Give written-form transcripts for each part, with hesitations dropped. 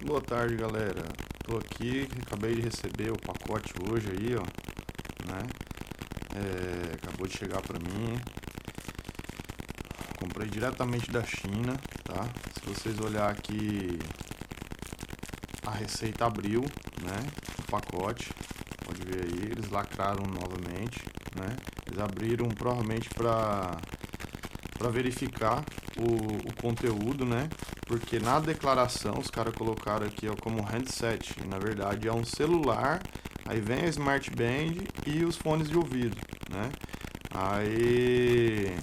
Boa tarde, galera. Tô aqui, acabei de receber o pacote hoje aí, ó, né? Acabou de chegar pra mim. Comprei diretamente da China, tá? Se vocês olhar aqui, a receita abriu, né? O pacote, pode ver aí, eles lacraram novamente, né? Eles abriram provavelmente para verificar o conteúdo, né? Porque na declaração os caras colocaram aqui, ó, como handset, e na verdade é um celular, aí vem a Smart Band e os fones de ouvido, né? Aí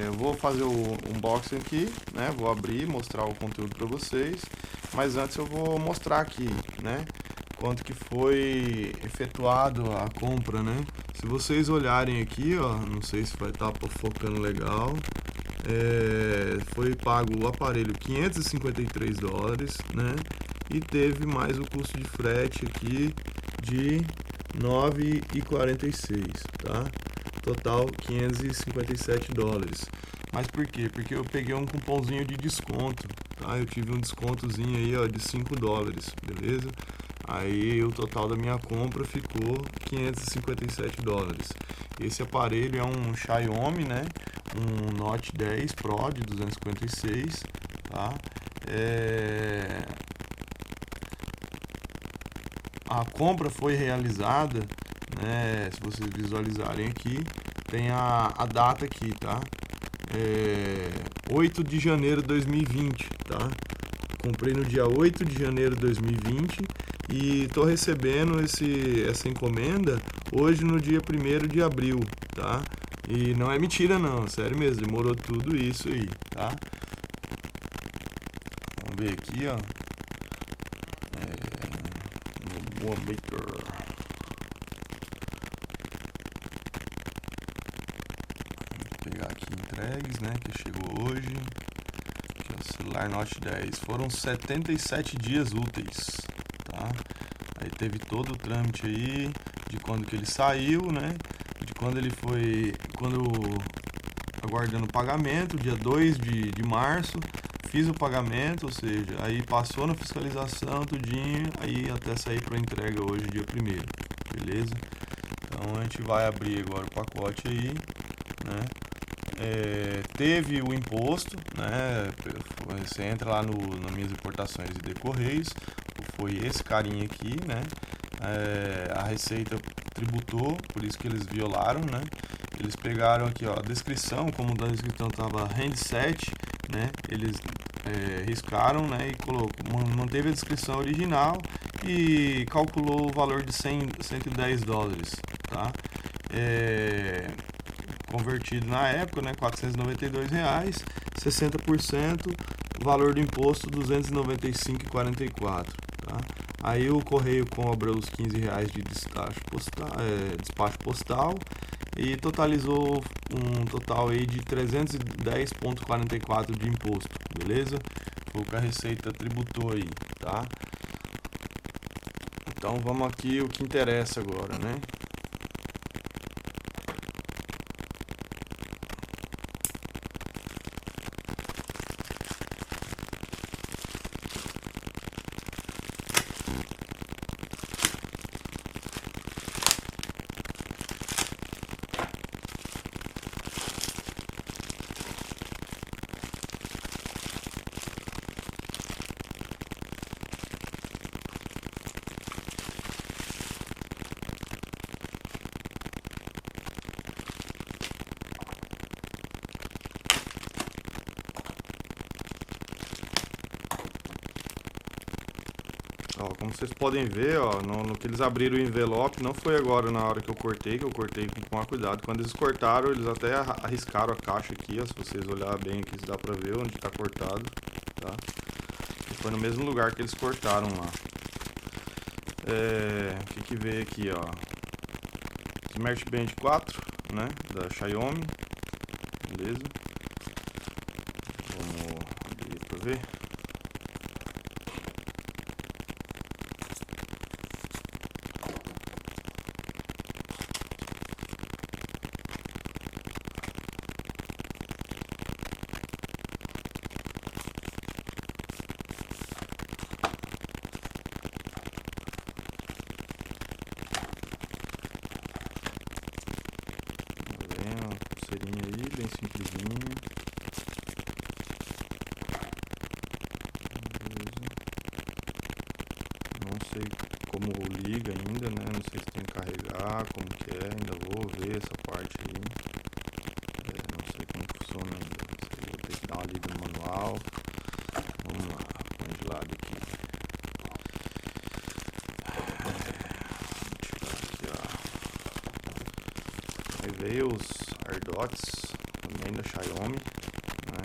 eu vou fazer o unboxing aqui, né? Vou abrir, mostrar o conteúdo para vocês, mas antes eu vou mostrar aqui, né? Quanto que foi efetuado a compra, né? Se vocês olharem aqui, ó, não sei se vai estar focando legal, foi pago o aparelho $553, né? E teve mais o custo de frete aqui de $9,46, tá? Total $557. Mas por quê? Porque eu peguei um cupomzinho de desconto, tá? Eu tive um descontozinho aí, ó, de $5, beleza? Aí o total da minha compra ficou $557. Esse aparelho é um Xiaomi, né? Um Note 10 Pro de 256, tá? A compra foi realizada, né? Se vocês visualizarem aqui, tem a data aqui, tá? 8 de janeiro de 2020, tá? Comprei no dia 8 de janeiro de 2020 e tô recebendo essa encomenda hoje no dia 1º de abril, tá? E não é mentira não, sério mesmo, demorou tudo isso aí, tá? Vamos ver aqui, ó. Vou pegar aqui entregues, né, que chegou hoje. Aqui, ó, celular Note 10. Foram 77 dias úteis, tá? Aí teve todo o trâmite aí de quando que ele saiu, né? De quando ele foi, aguardando o pagamento, dia 2 de março, fiz o pagamento, ou seja, aí passou na fiscalização, tudinho, aí até sair para entrega hoje, dia 1º, beleza? Então a gente vai abrir agora o pacote aí, né? Teve o imposto, né? Você entra lá nas minhas importações e de Correios, foi esse carinha aqui, né? A Receita tributou, por isso que eles violaram, né? Eles pegaram aqui, ó, a descrição, como da descrição estava handset, né? Eles riscaram, né? E manteve a descrição original e calculou o valor de $110, tá? Convertido na época, né? R$492, 60%, valor do imposto R$295,44, tá? Aí o correio cobra os R$15 de despacho postal e totalizou um total aí de 310,44 de imposto, beleza? Foi o que a Receita tributou aí, tá? Então vamos aqui o que interessa agora, né? Ó, como vocês podem ver, ó, no que eles abriram o envelope, não foi agora na hora que eu cortei com maior cuidado. Quando eles cortaram, eles até arriscaram a caixa aqui, ó, se vocês olharem bem aqui, dá pra ver onde tá cortado, tá? E foi no mesmo lugar que eles cortaram lá. O que veio aqui, ó? Smart Band 4, né, da Xiaomi, beleza? Vamos abrir pra ver. bem simplesinho. Não sei como liga ainda, né? Não sei se tem que carregar, como que é. Ainda vou ver essa parte aí. Não sei como funciona ainda. Não sei, vou ter que dar uma lida no manual. Vamos lá, põe de lado aqui. Aí veio os AirDots, também da Xiaomi, né?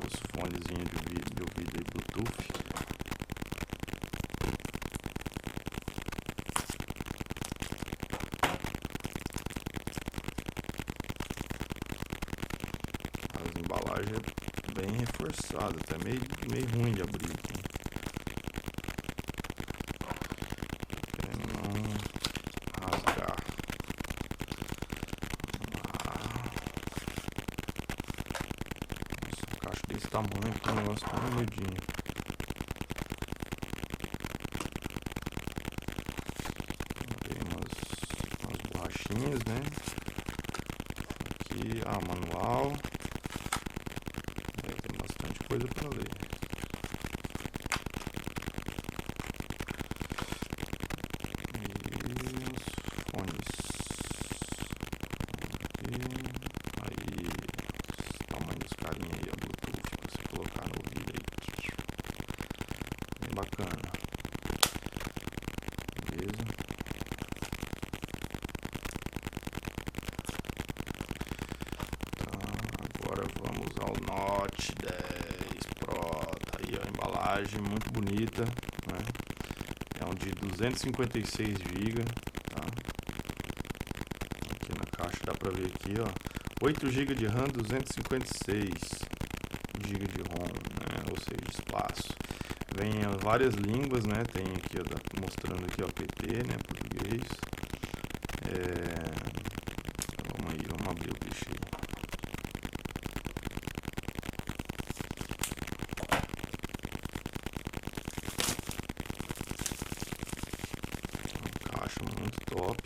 Os fonezinhos de ouvido e Bluetooth. As embalagens bem reforçadas, até meio ruim de abrir aqui. Pra não rasgar. Caixa desse tamanho, que é um negócio tão miudinho. Tem umas borrachinhas, né? Aqui, manual. Tem bastante coisa para ler. E os fones. Aí, o tamanho dos carinhos aí, a Bluetooth, pra você colocar no ouvido aí. Bem bacana. Beleza? Tá, agora vamos ao Note 10 Pro. Tá aí a embalagem, muito bonita, né? É um de 256 GB, tá? Aqui na caixa dá pra ver aqui, ó. 8 GB de RAM, 256 GB de ROM, né? Ou seja, espaço. Vem em várias línguas, né? Tem aqui, ó, mostrando aqui, ó, PT, né? Português. Vamos aí, vamos abrir o bicho aí. Uma caixa muito top.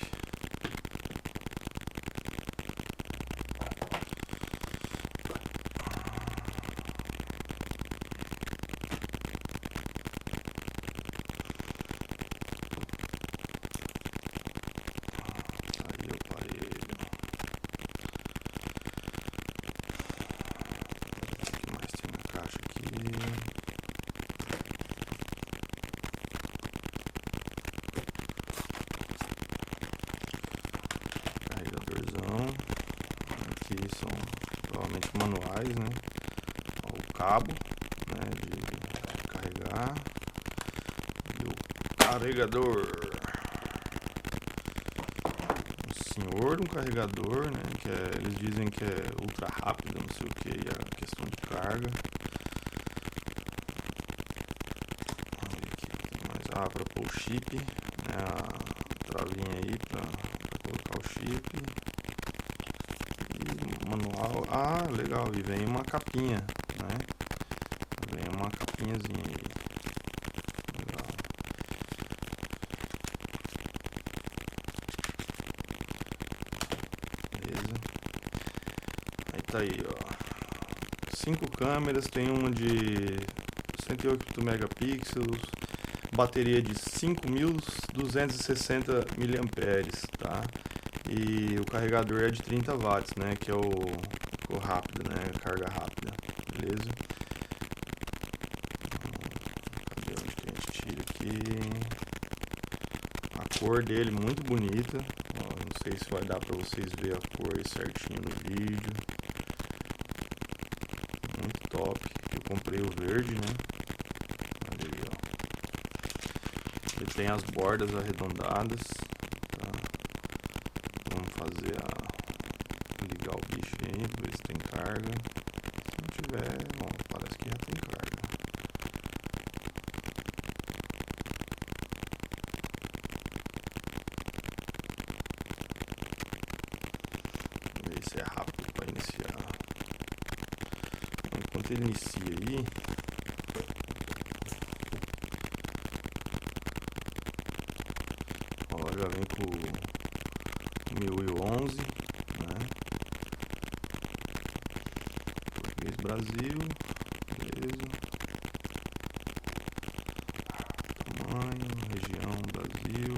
Aqui são provavelmente manuais, né? O cabo, né, de carregar e o carregador. O senhor de um carregador, né? Que eles dizem que é ultra rápido, não sei o que, e a questão de carga. Vamos ver aqui, tem mais para pôr o chip, né? A travinha aí para colocar o chip. Manual, legal, e vem uma capinha, né? Vem uma capinhazinha aí. Legal. Beleza. Aí tá aí, ó. 5 câmeras, tem uma de 108 megapixels, bateria de 5.260 mAh, tá? E o carregador é de 30 watts, né? Que é o rápido, né? Carga rápida, beleza? Cadê onde que a gente tira aqui? A cor dele muito bonita. Ó, não sei se vai dar pra vocês verem a cor aí certinho no vídeo. Muito top. Eu comprei o verde, né? Olha aí, ó. Ele tem as bordas arredondadas. Fazer ligar o bicho aí, ver se tem carga. Se não tiver, bom, parece que já tem carga. Ver se é rápido para iniciar. Enquanto ele inicia aí, ó, já vem com 1011, né? Brasil, beleza. Tamanho, região, Brasil.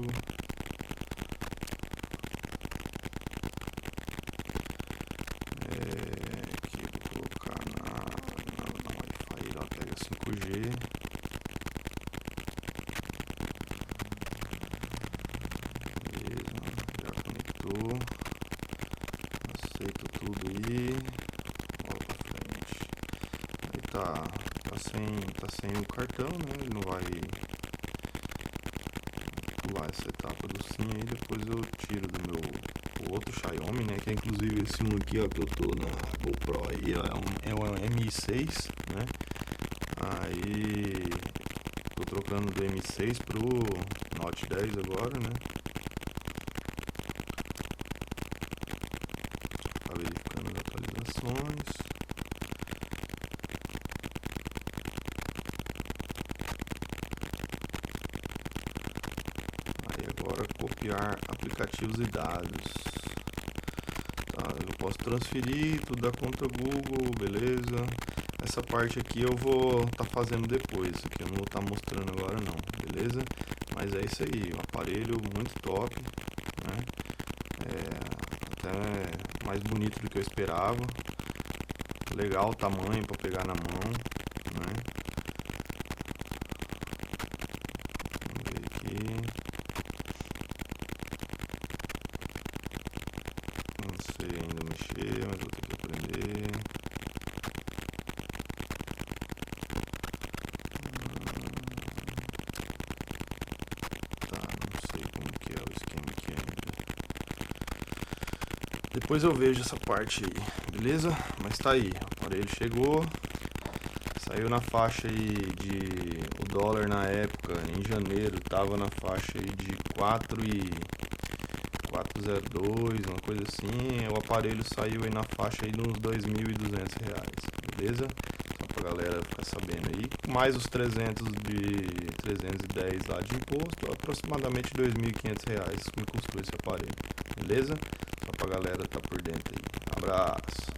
Aqui eu vou colocar na Wi-Fi, ela pega 5G. Beleza, já conectou. Aceita tudo aí. Bola pra frente. Aí tá sem o cartão, né? Ele não vai pular essa etapa do sim aí. Depois eu tiro do meu outro Xiaomi, né? Que é inclusive esse um aqui, ó, que eu tô na GoPro aí, ó, é um Mi6, né? Aí tô trocando do Mi6 pro Note 10 agora, né? Tá verificando as atualizações. Aí agora copiar aplicativos e dados. Tá, eu posso transferir tudo da conta Google, beleza. Essa parte aqui eu vou estar fazendo depois, isso aqui eu não vou estar mostrando agora não, beleza? Mas é isso aí, um aparelho muito top, né? Até mais bonito do que eu esperava. Legal o tamanho para pegar na mão, né? Vamos ver aqui. Não sei ainda mexer, mas vou ter que aprender. Tá, não sei como que é o esquema aqui ainda. Depois eu vejo essa parte aí, beleza? Mas tá aí, o aparelho chegou. Saiu na faixa aí de... O dólar na época, em janeiro, tava na faixa aí de 4,02, uma coisa assim. O aparelho saiu aí na faixa aí de uns R$2.200, beleza? Só pra galera ficar sabendo aí. Mais os 310 lá de imposto, aproximadamente R$2.500 que me custou esse aparelho, beleza? Só pra galera tá por dentro aí. Abraço!